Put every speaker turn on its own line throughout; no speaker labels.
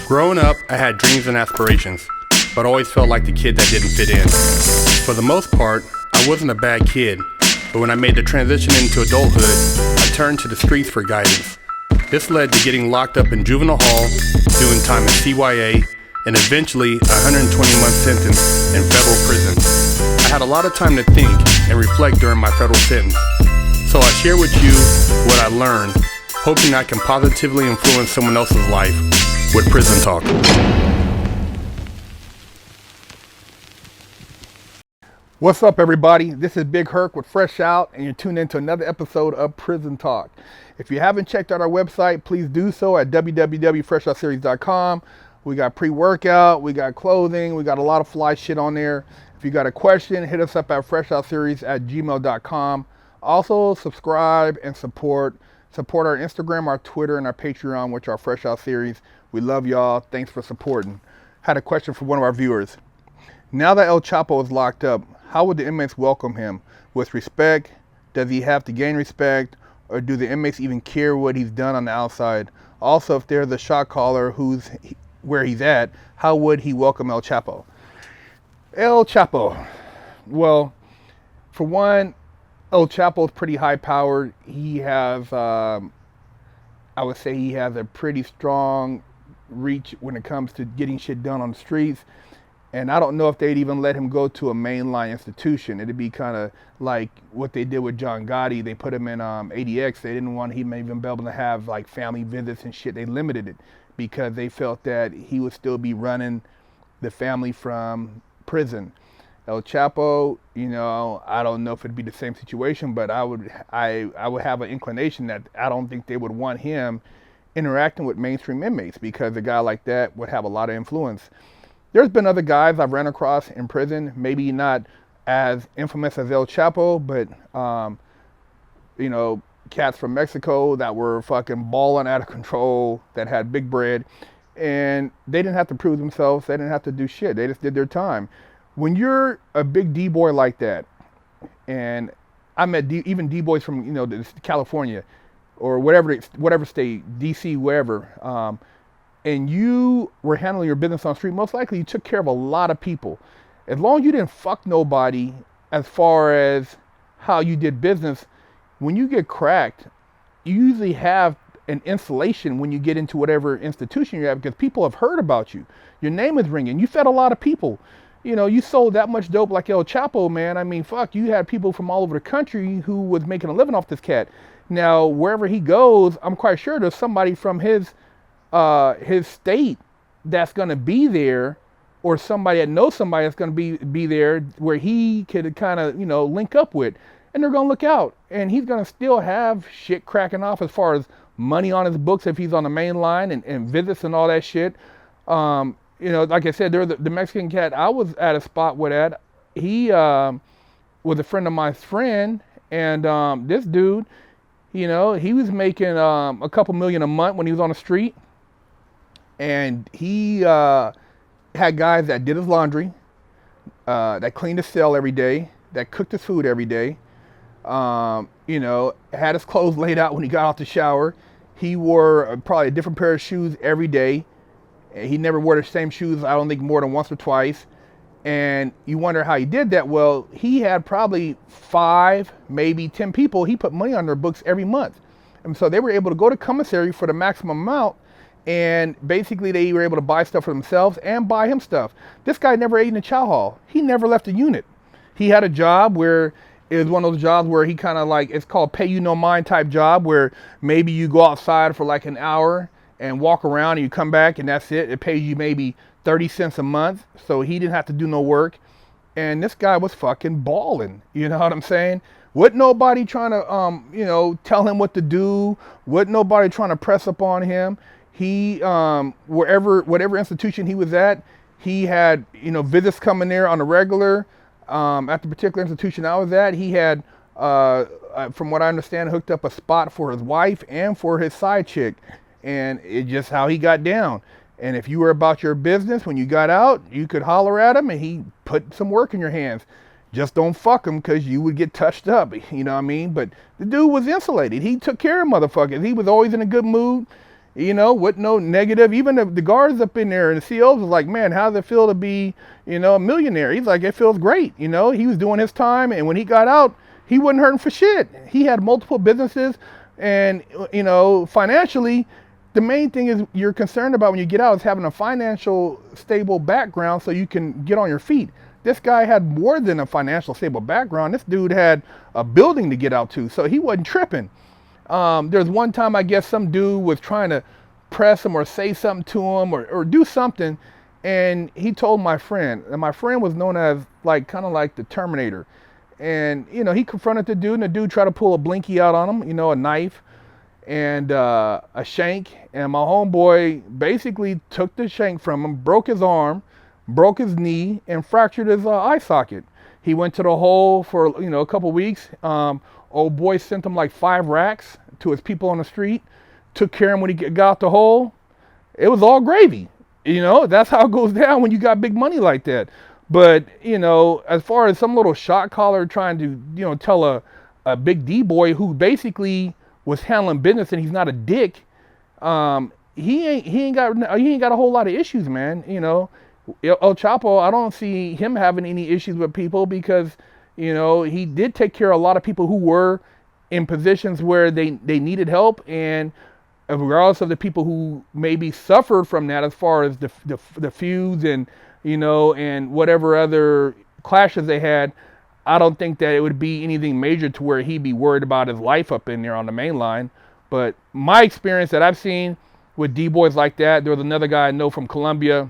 Growing up, I had dreams and aspirations, but always felt like the kid that didn't fit in. For the most part, I wasn't a bad kid, but when I made the transition into adulthood, I turned to the streets for guidance. This led to getting locked up in juvenile hall, doing time in CYA, and eventually a 120-month sentence in federal prison. I had a lot of time to think and reflect during my federal sentence, so I share with you what I learned, hoping I can positively influence someone else's life with Prison Talk.
What's up, everybody? This is Big Herc with Fresh Out, and you're tuned into another episode of Prison Talk. If you haven't checked out our website, please do so at www.FreshOutSeries.com. We got pre-workout, we got clothing, we got a lot of fly shit on there. If you got a question, hit us up at FreshOutSeries@gmail.com. Also, subscribe and support our Instagram, our Twitter, and our Patreon, which are Fresh Out Series. We love y'all. Thanks for supporting. Had a question for one of our viewers. Now that El Chapo is locked up, how would the inmates welcome him? With respect? Does he have to gain respect? Or do the inmates even care what he's done on the outside? Also, if there's a shot caller where he's at, how would he welcome El Chapo? El Chapo. Well, for one, El Chapo is pretty high powered. He has, I would say he has a pretty strong reach when it comes to getting shit done on the streets. And I don't know if they'd even let him go to a mainline institution. It'd be kind of like what they did with John Gotti. They put him in ADX. They didn't want him even be able to have like family visits and shit. They limited it because they felt that he would still be running the family from prison. El Chapo, I don't know if it'd be the same situation, but I would have an inclination that I don't think they would want him interacting with mainstream inmates because a guy like that would have a lot of influence. There's been other guys I've ran across in prison, maybe not as infamous as El Chapo, but cats from Mexico that were fucking balling out of control, that had big bread, and they didn't have to prove themselves. They didn't have to do shit. They just did their time. When you're a big D-boy like that, and I met even D-boys from California or whatever state, DC, wherever, and you were handling your business on the street, most likely you took care of a lot of people. As long as you didn't fuck nobody as far as how you did business, when you get cracked, you usually have an insulation when you get into whatever institution you're at because people have heard about you. Your name is ringing. You fed a lot of people. You sold that much dope like El Chapo, man. I mean, fuck, you had people from all over the country who was making a living off this cat. Now, wherever he goes, I'm quite sure there's somebody from his state that's going to be there, or somebody that knows somebody that's going to be there where he could kind of, link up with, and they're going to look out, and he's going to still have shit cracking off as far as money on his books if he's on the main line and visits and all that shit. Like I said, the Mexican cat I was at a spot with at, he was a friend of my friend, and this dude, he was making a couple million a month when he was on the street. And he had guys that did his laundry, that cleaned his cell every day, that cooked his food every day, had his clothes laid out when he got out the shower. He wore probably a different pair of shoes every day. He never wore the same shoes, I don't think, more than once or twice. And you wonder how he did that. Well, he had probably 5, maybe 10 people. He put money on their books every month. And so they were able to go to commissary for the maximum amount. And basically they were able to buy stuff for themselves and buy him stuff. This guy never ate in a chow hall. He never left a unit. He had a job where it was one of those jobs where he kind of like, it's called pay you no mind type job, where maybe you go outside for like an hour and walk around and you come back and that's it. It pays you maybe 30 cents a month. So he didn't have to do no work. And this guy was fucking balling. You know what I'm saying? Wasn't nobody trying to, tell him what to do. Wasn't nobody trying to press up on him. He, whatever institution he was at, he had, visits coming there on a regular. At the particular institution I was at, he had, from what I understand, hooked up a spot for his wife and for his side chick. And it's just how he got down. And if you were about your business, when you got out, you could holler at him and he put some work in your hands. Just don't fuck him because you would get touched up, you know what I mean? But the dude was insulated. He took care of motherfuckers. He was always in a good mood. you know, with no negative. Even the guards up in there and the COs was like, man, how does it feel to be, you know, a millionaire? He's like, it feels great. You know, he was doing his time, and when he got out, he wasn't hurting for shit. He had multiple businesses, and, you know, financially, the main thing is you're concerned about when you get out is having a financial stable background so you can get on your feet. This guy had more than a financial stable background. This dude had a building to get out to, so he wasn't tripping. There's one time I guess some dude was trying to press him or say something to him or do something, and he told my friend, and my friend was known as like kind of like the Terminator. And you know, he confronted the dude, and the dude tried to pull a blinky out on him, you know, a knife and a shank, and my homeboy basically took the shank from him, broke his arm, broke his knee, and fractured his eye socket. He went to the hole for, you know, a couple weeks. Old boy sent him like 5 racks to his people on the street, took care of him when he got out the hole. It was all gravy. You know, that's how it goes down when you got big money like that. But, you know, as far as some little shot caller trying to, you know, tell a big D boy who basically was handling business and he's not a dick, he ain't got a whole lot of issues, man. You know, El Chapo, I don't see him having any issues with people because, you know, he did take care of a lot of people who were in positions where they needed help, and regardless of the people who maybe suffered from that as far as the feuds and, you know, and whatever other clashes they had, I don't think that it would be anything major to where he'd be worried about his life up in there on the main line. But my experience that I've seen with D-boys like that, there was another guy I know from Colombia.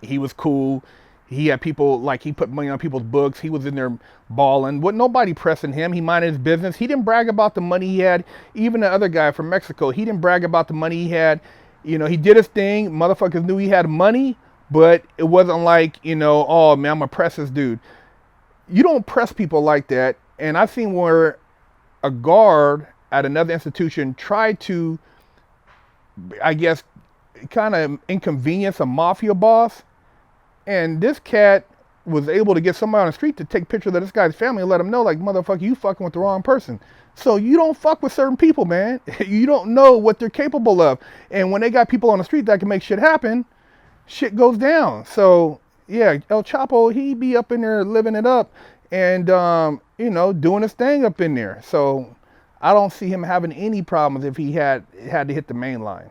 He was cool. He had people, like, he put money on people's books. He was in there balling. With nobody pressing him. He minded his business. He didn't brag about the money he had. Even the other guy from Mexico, he didn't brag about the money he had. You know, he did his thing. Motherfuckers knew he had money, but it wasn't like, you know, oh, man, I'm going to press this dude. You don't press people like that. And I've seen where a guard at another institution tried to, I guess, kind of inconvenience a mafia boss. And this cat was able to get somebody on the street to take pictures of this guy's family and let him know, like, motherfucker, you fucking with the wrong person. So you don't fuck with certain people, man. You don't know what they're capable of. And when they got people on the street that can make shit happen, shit goes down. So, yeah, El Chapo, he be up in there living it up and, you know, doing his thing up in there. So I don't see him having any problems if he had to hit the main line.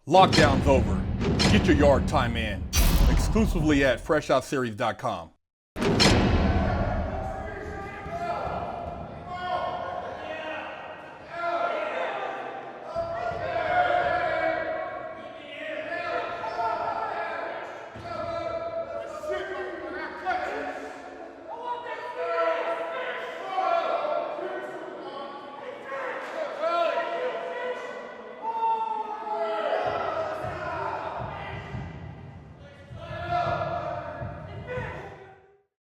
Lockdown's over. Get your yard time in. Exclusively at FreshOutSeries.com.